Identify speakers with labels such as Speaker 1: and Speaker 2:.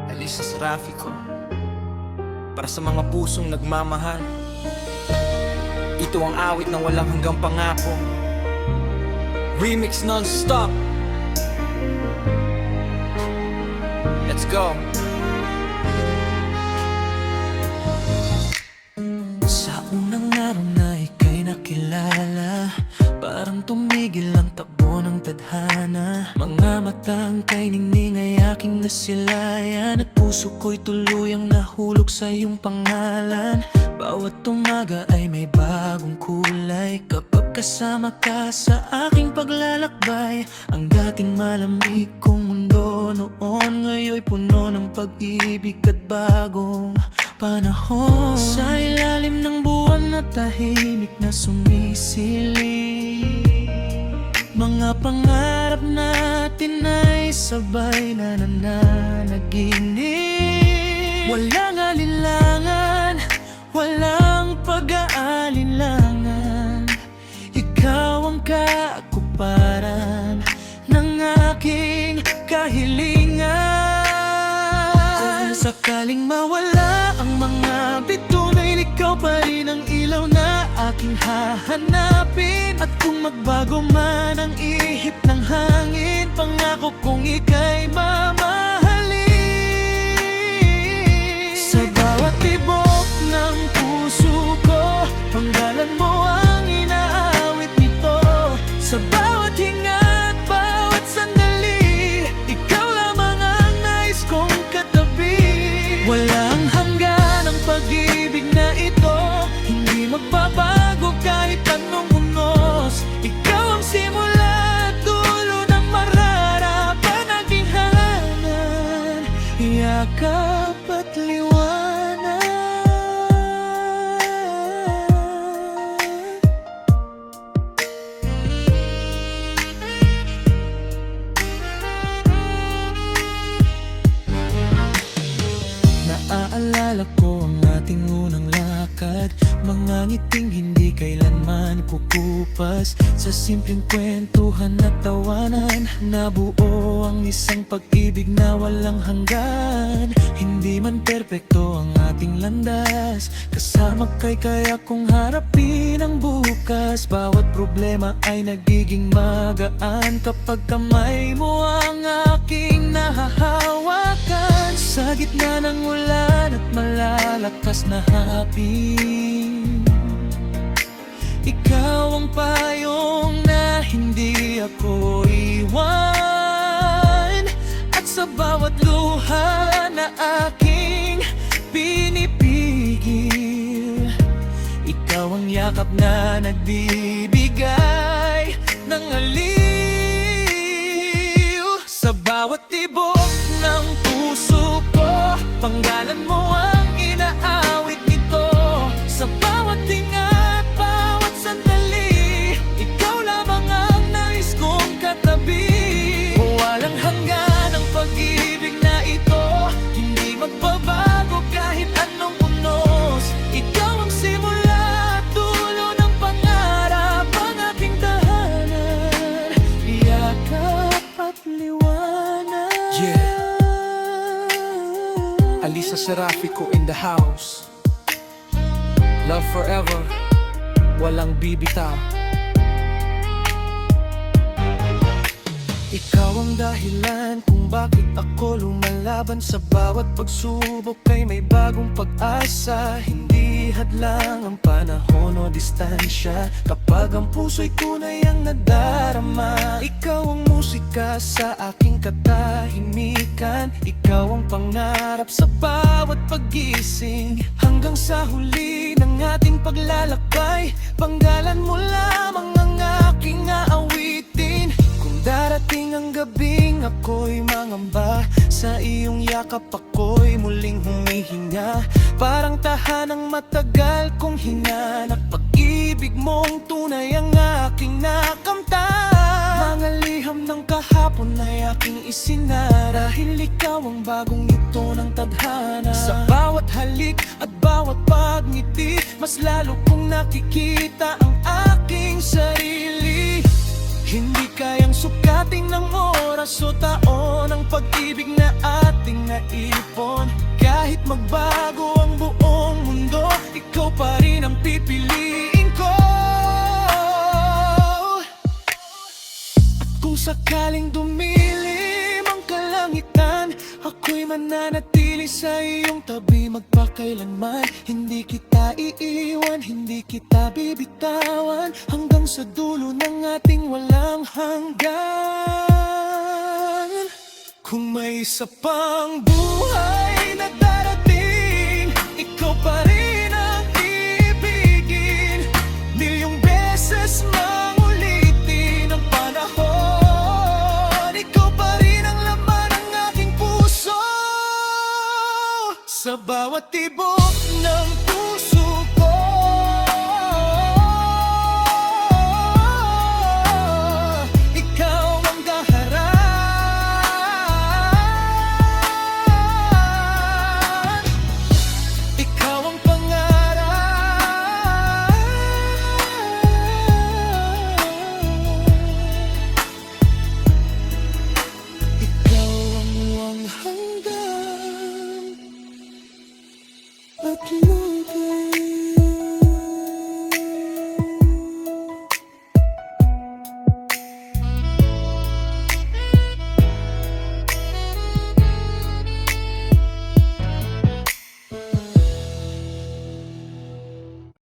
Speaker 1: Alisa Serafico, para sa mga pusong nagmamahal. Ito ang awit na walang hanggang pangako. Remix non-stop. Let's go. Sa unang araw na ika'y nakilala, parang tumigil ang takbo ng tadhana. Mga matang kay ningning ay aking nasilayan, at puso ko'y tuluyang nahulog sa iyong pangalan. Bawat umaga ay may bagong kulay kapag kasama ka sa aking paglalakbay. Ang dating malamig kong mundo noon, ngayon'y puno ng pag-ibig at bagong panahon. Sa ilalim ng buwan na tahimik na sumisilip, mga pangarap natin ay sabay na nananaginip. Walang alinlangan, walang pag-aalinlangan, ikaw ang kaakuparan ng aking kahilingan. Kung sakaling mawala ang mga bituin, ikaw pa rin ang ilaw na aking hahanapin. At kung magbago man ang ihip ng hangin, pangako kong ika'y mamahalin. Sa bawat tibok ng puso ko, panggalan mo ang inaawit nito. Sa bawat hinga at bawat sandali, ikaw lamang ang nais kong katabi. Walang hanggan ang pag-ibig na ito, hindi magbabago kahit anong unos. Ikaw ang simula at dulo ng mararapan, aking hanganan, yakap at liwanag. Naaalala ko ang ating unang lakad, mga ngiting hindi kailanman kukupas. Sa simpleng kwentuhan at tawanan, nabuo ang isang pag-ibig na walang hanggan. Hindi man perpekto ang ating landas, kasama kay kaya kong harapin ang bukas. Bawat problema ay nagiging magaan kapag kamay mo ang aking nahahawakan. Sa gitna ng ulan at malalakas na hapin, ikaw ang payong na hindi ako iwan. At sa bawat luha na aking pinipigil, ikaw ang yakap na nagbibigay ng aliw. Sa bawat tibok ng puso ko, panggalan mo ang inaawit nito. Sa bawat tinga, bawat sandali, ikaw lamang ang nais kong katabi. Walang hanggan ang pag-ibig na ito, hindi magbabago kahit anong unos. Ikaw ang simula at dulo ng pangarap, ang aking tahanan, yakap at liwanag. Yeah, Alisa Serafico in the house. Love forever, walang bibitaw. Ikaw ang dahilan kung bakit ako lumalaban. Sa bawat pagsubok ay may bagong pag-asa. Hindi hadlang ang panahon o distansya kapag ang puso'y tunay ang nadarama. Ikaw ang musika sa aking katahimikan, ikaw ang pangarap sa bawat paggising. Hanggang sa huli ng ating paglalakbay, panggalan mo lamang ang aking aawitin. Kung darating ang gabing ako'y mangamba, sa iyong yakap ako'y muling humihinga. Parang tahanang matagal kong hinanap, pag-ibig mong tunay ang aking nakamtan. Mga liham ng kahapon ay aking isinara, dahil ikaw ang bagong ito ng tadhana. Sa bawat halik at bawat pagngiti, mas lalo kong nakikita ang aking sarili. Hindi kayang sukat Marso taon ang pag-ibig na ating naipon. Kahit magbago ang buong mundo, ikaw pa rin ang pipiliin ko. At kung sakaling dumilim ang kalangitan, ako'y mananatili sa iyong tabi magpakailanman. Hindi kita iiwan, hindi kita bibitawan, hanggang sa dulo ng ating walang hanggan. Kung may isa pang buhay na darating, ikaw pa rin ang ibigin. Milyong beses mang ulitin ang panahon, ikaw pa rin ang laman ng aking puso. Sa bawat tibok